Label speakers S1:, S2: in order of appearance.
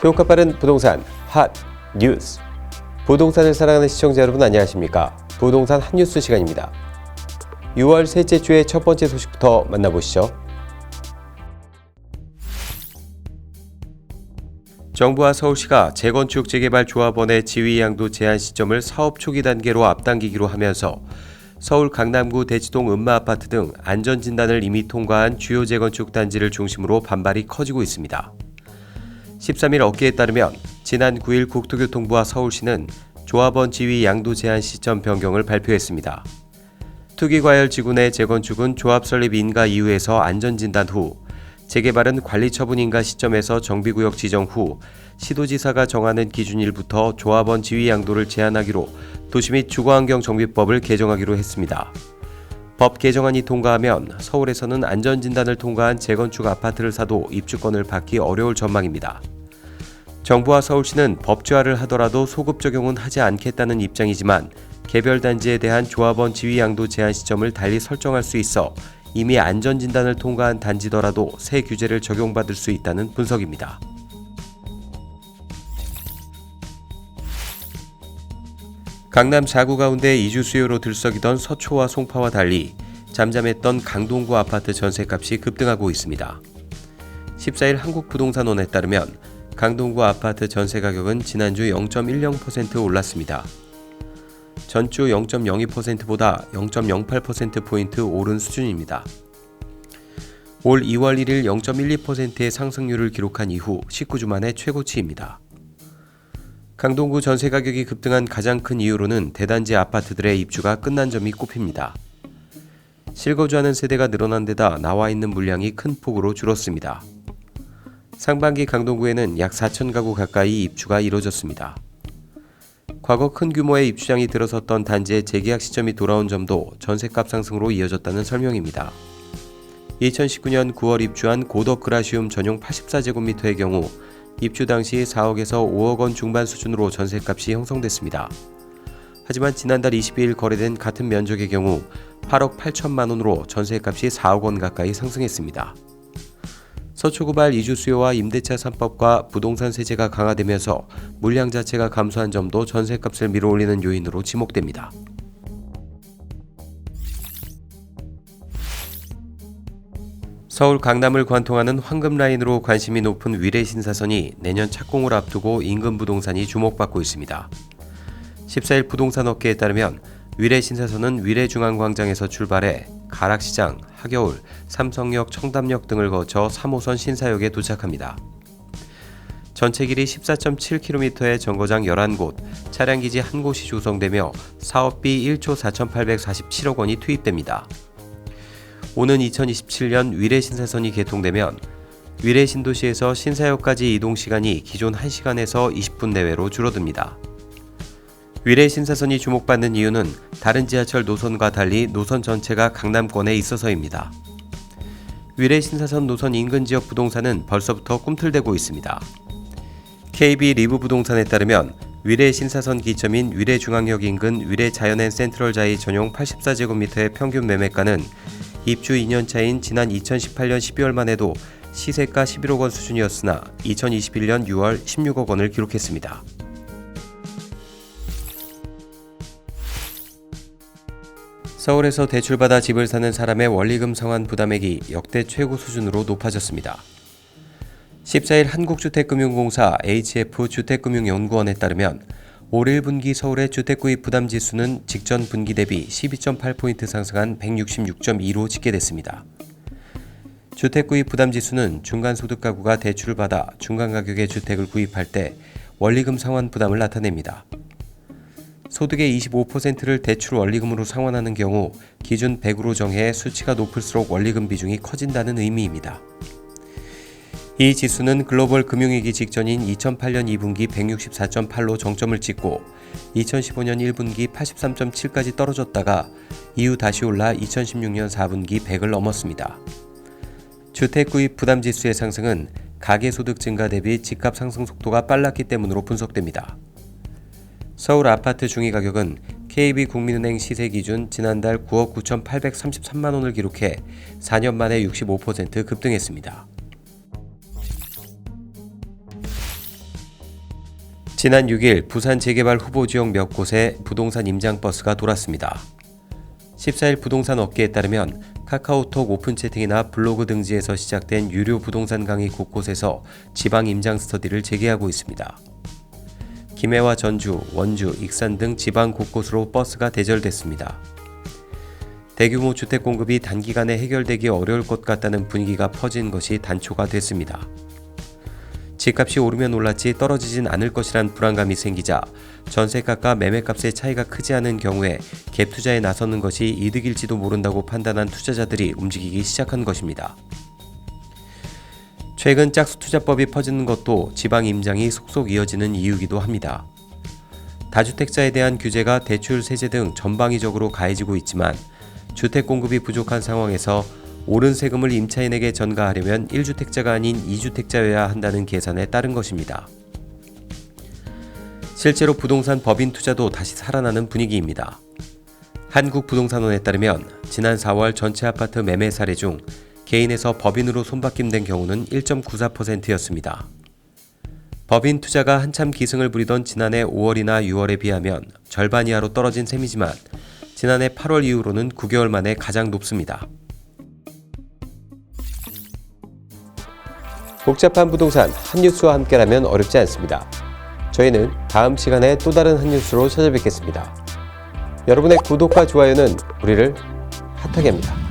S1: 효과 빠른 부동산 핫 뉴스. 부동산을 사랑하는 시청자 여러분 안녕하십니까? 부동산 핫뉴스 시간입니다. 6월 셋째 주의 첫 번째 소식부터 만나보시죠. 정부와 서울시가 재건축 재개발 조합원의 지위 양도 제한 시점을 사업 초기 단계로 앞당기기로 하면서 서울 강남구 대치동 음마아파트 등 안전진단을 이미 통과한 주요 재건축 단지를 중심으로 반발이 커지고 있습니다. 13일 업계에 따르면 지난 9일 국토교통부와 서울시는 조합원 지위 양도 제한 시점 변경을 발표했습니다. 투기과열지구 내 재건축은 조합 설립 인가 이후에서 안전진단 후, 재개발은 관리처분 인가 시점에서 정비구역 지정 후 시도지사가 정하는 기준일부터 조합원 지위 양도를 제한하기로 도시 및 주거환경정비법을 개정하기로 했습니다. 법 개정안이 통과하면 서울에서는 안전진단을 통과한 재건축 아파트를 사도 입주권을 받기 어려울 전망입니다. 정부와 서울시는 법제화를 하더라도 소급 적용은 하지 않겠다는 입장이지만 개별 단지에 대한 조합원 지위 양도 제한 시점을 달리 설정할 수 있어 이미 안전진단을 통과한 단지더라도 새 규제를 적용받을 수 있다는 분석입니다. 강남 4구 가운데 이주 수요로 들썩이던 서초와 송파와 달리 잠잠했던 강동구 아파트 전셋값이 급등하고 있습니다. 14일 한국부동산원에 따르면 강동구 아파트 전세 가격은 지난주 0.10% 올랐습니다. 전주 0.02%보다 0.08%포인트 오른 수준입니다. 올 2월 1일 0.12%의 상승률을 기록한 이후 19주 만에 최고치입니다. 강동구 전세 가격이 급등한 가장 큰 이유로는 대단지 아파트들의 입주가 끝난 점이 꼽힙니다. 실거주하는 세대가 늘어난 데다 나와 있는 물량이 큰 폭으로 줄었습니다. 상반기 강동구에는 약 4천 가구 가까이 입주가 이뤄졌습니다. 과거 큰 규모의 입주량이 들어섰던 단지의 재계약 시점이 돌아온 점도 전셋값 상승으로 이어졌다는 설명입니다. 2019년 9월 입주한 고덕 그라시움 전용 84제곱미터의 경우 입주 당시 4억에서 5억 원 중반 수준으로 전셋값이 형성됐습니다. 하지만 지난달 22일 거래된 같은 면적의 경우 8억 8천만 원으로 전셋값이 4억 원 가까이 상승했습니다. 서초구발 이주 수요와 임대차 3법과 부동산 세제가 강화되면서 물량 자체가 감소한 점도 전셋값을 밀어올리는 요인으로 지목됩니다. 서울 강남을 관통하는 황금라인으로 관심이 높은 위례신사선이 내년 착공을 앞두고 인근 부동산이 주목받고 있습니다. 14일 부동산 업계에 따르면 위례신사선은 위례중앙광장에서 출발해 가락시장, 하겨울, 삼성역, 청담역 등을 거쳐 3호선 신사역에 도착합니다. 전체 길이 14.7km의 정거장 11곳, 차량기지 1곳이 조성되며 사업비 1조 4,847억 원이 투입됩니다. 오는 2027년 위례신사선이 개통되면 위례신도시에서 신사역까지 이동시간이 기존 1시간에서 20분 내외로 줄어듭니다. 위례신사선이 주목받는 이유는 다른 지하철 노선과 달리 노선 전체가 강남권에 있어서입니다. 위례신사선 노선 인근 지역 부동산은 벌써부터 꿈틀대고 있습니다. KB 리브부동산에 따르면 위례신사선 기점인 위례중앙역 인근 위례자연앤 센트럴자이 전용 84제곱미터의 평균 매매가는 입주 2년차인 지난 2018년 12월만 해도 시세가 11억 원 수준이었으나 2021년 6월 16억 원을 기록했습니다. 서울에서 대출받아 집을 사는 사람의 원리금 상환 부담액이 역대 최고 수준으로 높아졌습니다. 14일 한국주택금융공사 HF주택금융연구원에 따르면 올 1분기 서울의 주택구입 부담지수는 직전 분기 대비 12.8포인트 상승한 166.2로 집계됐습니다. 주택구입 부담지수는 중간소득 가구가 대출을 받아 중간가격의 주택을 구입할 때 원리금 상환 부담을 나타냅니다. 소득의 25%를 대출 원리금으로 상환하는 경우 기준 100으로 정해 수치가 높을수록 원리금 비중이 커진다는 의미입니다. 이 지수는 글로벌 금융위기 직전인 2008년 2분기 164.8로 정점을 찍고 2015년 1분기 83.7까지 떨어졌다가 이후 다시 올라 2016년 4분기 100을 넘었습니다. 주택구입 부담지수의 상승은 가계소득 증가 대비 집값 상승 속도가 빨랐기 때문으로 분석됩니다. 서울 아파트 중위가격은 KB국민은행 시세 기준 지난달 9억 9,833만 원을 기록해 4년 만에 65% 급등했습니다. 지난 6일 부산 재개발 후보 지역 몇 곳에 부동산 임장버스가 돌았습니다. 14일 부동산 업계에 따르면 카카오톡 오픈 채팅이나 블로그 등지에서 시작된 유료 부동산 강의 곳곳에서 지방 임장 스터디를 재개하고 있습니다. 김해와 전주, 원주, 익산 등 지방 곳곳으로 버스가 대절됐습니다. 대규모 주택 공급이 단기간에 해결되기 어려울 것 같다는 분위기가 퍼진 것이 단초가 됐습니다. 집값이 오르면 올랐지 떨어지진 않을 것이란 불안감이 생기자 전세값과 매매값의 차이가 크지 않은 경우에 갭 투자에 나서는 것이 이득일지도 모른다고 판단한 투자자들이 움직이기 시작한 것입니다. 최근 짝수투자법이 퍼지는 것도 지방 임장이 속속 이어지는 이유이기도 합니다. 다주택자에 대한 규제가 대출, 세제 등 전방위적으로 가해지고 있지만 주택 공급이 부족한 상황에서 오른 세금을 임차인에게 전가하려면 1주택자가 아닌 2주택자여야 한다는 계산에 따른 것입니다. 실제로 부동산 법인 투자도 다시 살아나는 분위기입니다. 한국부동산원에 따르면 지난 4월 전체 아파트 매매 사례 중 개인에서 법인으로 손바뀜된 경우는 1.94%였습니다. 법인 투자가 한참 기승을 부리던 지난해 5월이나 6월에 비하면 절반 이하로 떨어진 셈이지만 지난해 8월 이후로는 9개월 만에 가장 높습니다. 복잡한 부동산 한뉴스와 함께라면 어렵지 않습니다. 저희는 다음 시간에 또 다른 한뉴스로 찾아뵙겠습니다. 여러분의 구독과 좋아요는 우리를 핫하게 합니다.